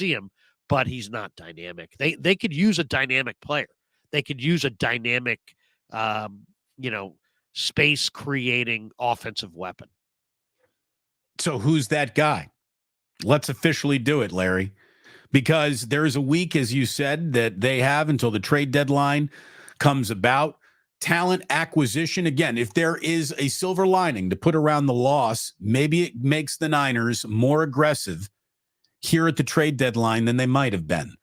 see him, but he's not dynamic. They could use a dynamic player. They could use a dynamic, space creating offensive weapon. So who's that guy? Let's officially do it, Larry, because there is a week, as you said, that they have until the trade deadline comes about. Talent acquisition. Again, if there is a silver lining to put around the loss, maybe it makes the Niners more aggressive here at the trade deadline than they might have been.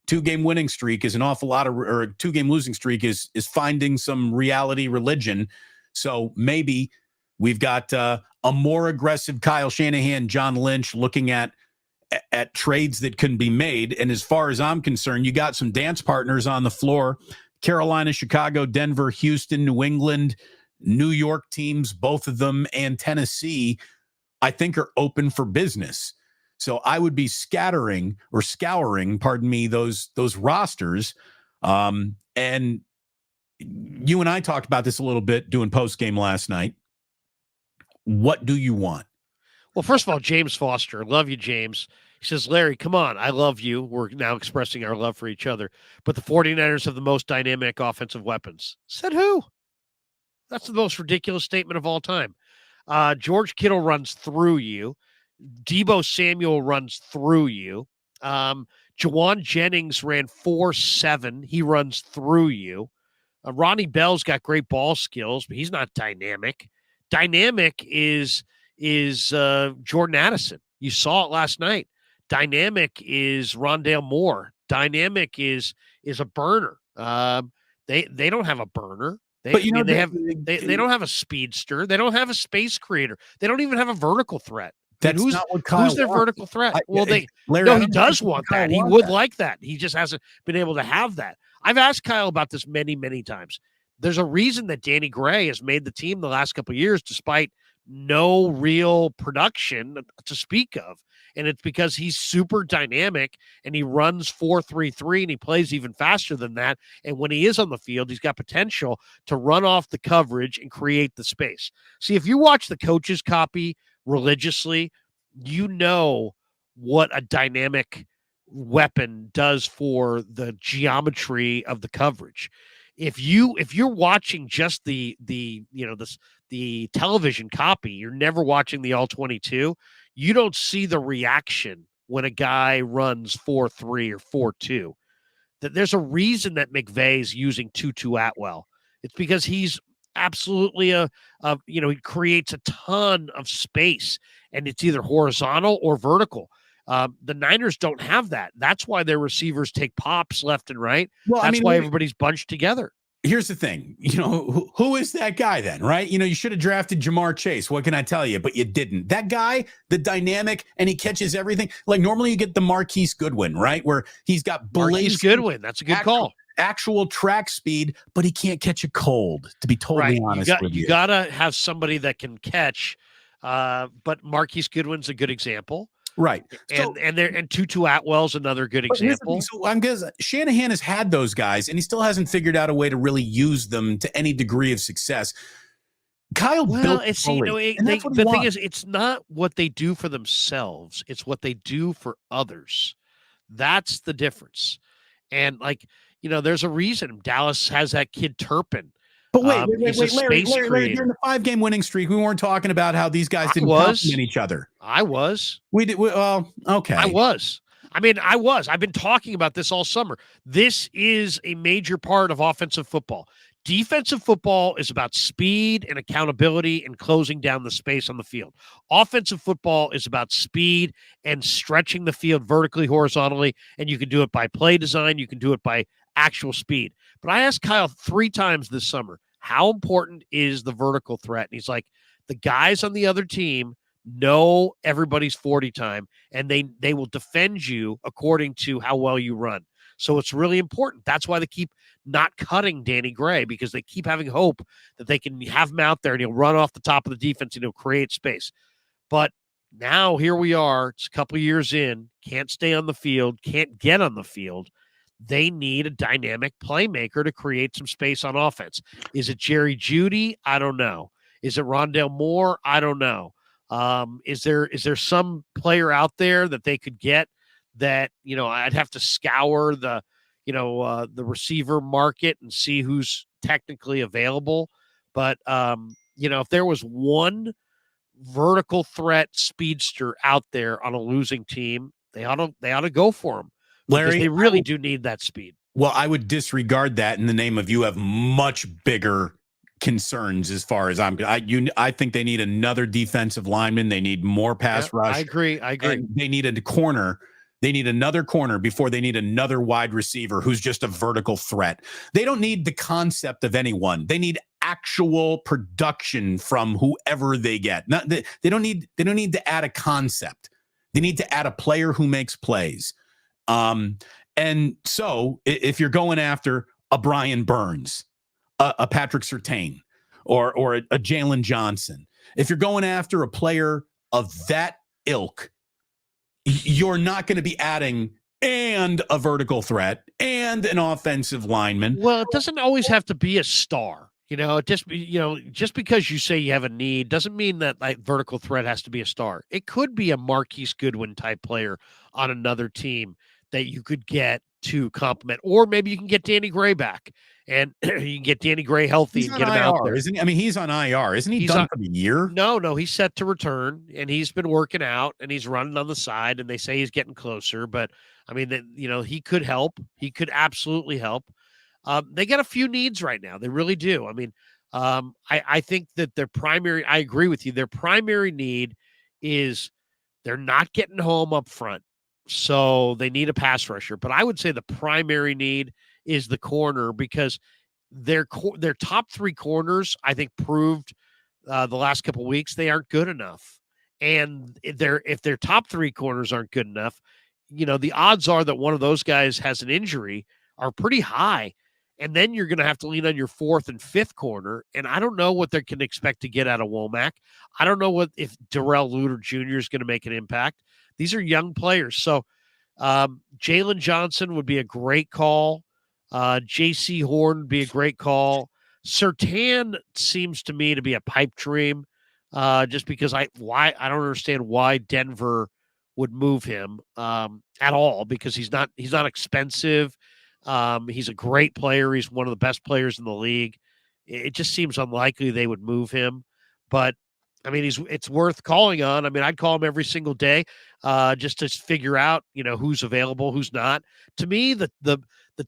2-game winning streak is an awful lot of, or a 2-game losing streak is finding some reality religion. So maybe we've got a more aggressive Kyle Shanahan, John Lynch looking at trades that can be made. And as far as I'm concerned, you got some dance partners on the floor. Carolina, Chicago, Denver, Houston, New England, New York teams, both of them, and Tennessee, I think are open for business. So I would be scouring, those rosters. And you and I talked about this a little bit doing post game last night. What do you want? Well, first of all, James Foster, love you, James. He says, Larry, come on. I love you. We're now expressing our love for each other. But the 49ers have the most dynamic offensive weapons. Said who? That's the most ridiculous statement of all time. George Kittle runs through you. Deebo Samuel runs through you. Jawan Jennings ran 4.7. He runs through you. Ronnie Bell's got great ball skills, but he's not dynamic. Dynamic is Jordan Addison. You saw it last night. Dynamic is Rondale Moore. Dynamic is a burner. They don't have a burner. They don't have a speedster. They don't have a space creator. They don't even have a vertical threat. That's not what Kyle who's their wants. vertical threat? Larry, he does want that. He would like that. He just hasn't been able to have that. I've asked Kyle about this many, many times. There's a reason that Danny Gray has made the team the last couple of years, despite no real production to speak of. And it's because he's super dynamic and he runs 4.33 and he plays even faster than that. And when he is on the field, he's got potential to run off the coverage and create the space. See, if you watch the coach's copy religiously, you know what a dynamic weapon does for the geometry of the coverage. If you're watching just the television copy, you're never watching the all 22. You don't see the reaction when a guy runs 4.3 or 4.2. That there's a reason that McVay's using Tutu Atwell. It's because he's absolutely he creates a ton of space, and it's either horizontal or vertical. The Niners don't have that. That's why their receivers take pops left and right. Well, that's why everybody's bunched together. Here's the thing. Who is that guy then, right? You should have drafted Jamar Chase. What can I tell you? But you didn't. That guy, the dynamic, and he catches everything. Like normally you get the Marquise Goodwin, right? Where he's got Marquise Goodwin. That's a good call. Actual track speed, but he can't catch a cold, to be totally honest with you. You got to have somebody that can catch, but Marquise Goodwin's a good example. Right. And Tutu Atwell's another good example. So I'm guessing Shanahan has had those guys, and he still hasn't figured out a way to really use them to any degree of success. Kyle built the thing is, it's not what they do for themselves; it's what they do for others. That's the difference. And there's a reason Dallas has that kid Turpin. But wait, Larry, during the 5-game winning streak, we weren't talking about how these guys didn't compliment each other. I was. We did. Well, okay. I was. I've been talking about this all summer. This is a major part of offensive football. Defensive football is about speed and accountability and closing down the space on the field. Offensive football is about speed and stretching the field vertically, horizontally, and you can do it by play design. You can do it by actual speed. But I asked Kyle 3 times this summer, how important is the vertical threat? And he's like, the guys on the other team know everybody's 40 time, and they will defend you according to how well you run. So it's really important. That's why they keep not cutting Danny Gray, because they keep having hope that they can have him out there and he'll run off the top of the defense and he'll create space. But now here we are. It's a couple of years in, can't stay on the field, can't get on the field. They need a dynamic playmaker to create some space on offense. Is it Jerry Jeudy? I don't know. Is it Rondale Moore? I don't know. Is there some player out there that they could get that, I'd have to scour the receiver market and see who's technically available. But, if there was one vertical threat speedster out there on a losing team, they ought to go for him because Larry, they really do need that speed. well, I would disregard that in the name of you have much bigger concerns as far as I think they need another defensive lineman. They need more pass Yeah, I rush. agree. And they need a corner. They need another corner before they need another wide receiver who's just a vertical threat. They don't need the concept of anyone. They need actual production from whoever they get. They don't need to add a concept. They need to add a player who makes plays. And so if you're going after a Brian Burns, a Patrick Surtain, or a Jalen Johnson, if you're going after a player of that ilk, you're not going to be adding and a vertical threat and an offensive lineman. Well, it doesn't always have to be a star. Just because you say you have a need doesn't mean that like vertical threat has to be a star. It could be a Marquise Goodwin type player on another team that you could get to complement, or maybe you can get Danny Gray back and you can get Danny Gray healthy He's and on get him out IR, there. isn't he? I mean, he's on IR. Isn't he He's done on- for the year? No, he's set to return and he's been working out and he's running on the side and they say he's getting closer. But I mean, he could help. He could absolutely help. They got a few needs right now. They really do. I mean, I think that I agree with you. Their primary need is they're not getting home up front. So they need a pass rusher. But I would say the primary need is the corner because their top three corners, I think, proved the last couple of weeks they aren't good enough. And if their top three corners aren't good enough, the odds are that one of those guys has an injury are pretty high. And then you're going to have to lean on your fourth and fifth corner. And I don't know what they can expect to get out of Womack. I don't know if Darrell Luter Jr. is going to make an impact. These are young players. So Jalen Johnson would be a great call. J.C. Horn would be a great call. Surtain seems to me to be a pipe dream, just because I don't understand why Denver would move him at all, because he's not expensive. He's a great player. He's one of the best players in the league. It just seems unlikely they would move him, but I mean, it's worth calling on. I mean, I'd call him every single day, just to figure out, who's available, who's not. To me, the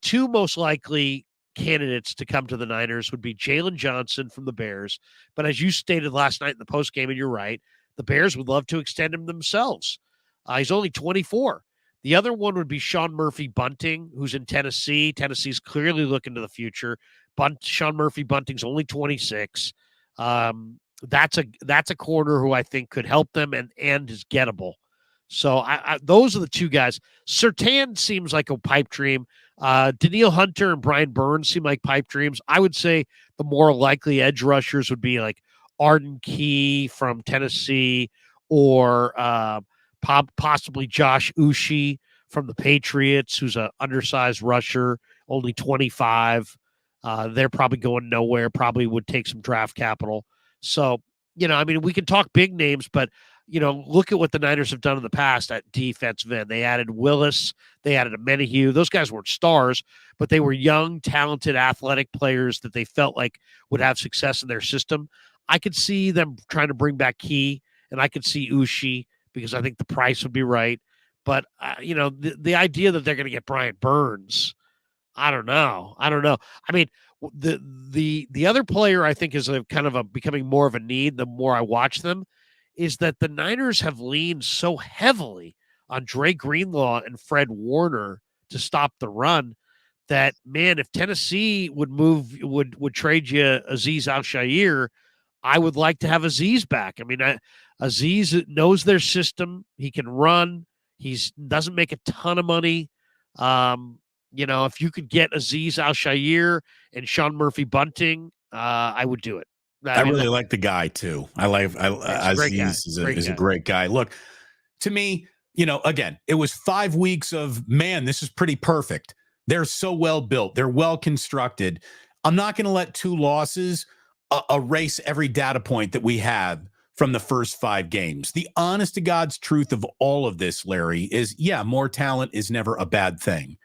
two most likely candidates to come to the Niners would be Jalen Johnson from the Bears. But as you stated last night in the post game, and you're right, the Bears would love to extend him themselves. He's only 24. The other one would be Sean Murphy Bunting, who's in Tennessee. Tennessee's clearly looking to the future. Sean Murphy Bunting's only 26. That's a corner who I think could help them and is gettable. So those are the two guys. Surtain seems like a pipe dream. Daniil Hunter and Brian Burns seem like pipe dreams. I would say the more likely edge rushers would be like Arden Key from Tennessee, or possibly Josh Uche from the Patriots, who's an undersized rusher, only 25. They're probably going nowhere, probably would take some draft capital. So, I mean, we can talk big names, but, look at what the Niners have done in the past at defensive end. They added Willis. They added a Menahue. Those guys weren't stars, but they were young, talented, athletic players that they felt like would have success in their system. I could see them trying to bring back Key, and I could see Uche because I think the price would be right. But, the idea that they're going to get Brian Burns, I don't know. I mean, the other player I think is becoming more of a need the more I watch them, is that the Niners have leaned so heavily on Dre Greenlaw and Fred Warner to stop the run that, man, if Tennessee would trade you Azeez Al-Shaair, I would like to have Azeez back. I mean, Azeez knows their system. He can run. He doesn't make a ton of money. If you could get Azeez Al-Shaair and Sean Murphy Bunting, I would do it. I really like the guy too. Azeez is a great guy. Look, to me, again, it was 5 weeks of, man, this is pretty perfect. They're so well built. They're well constructed. I'm not going to let 2 losses erase every data point that we have from the first 5 games. The honest to God's truth of all of this, Larry, is yeah, more talent is never a bad thing.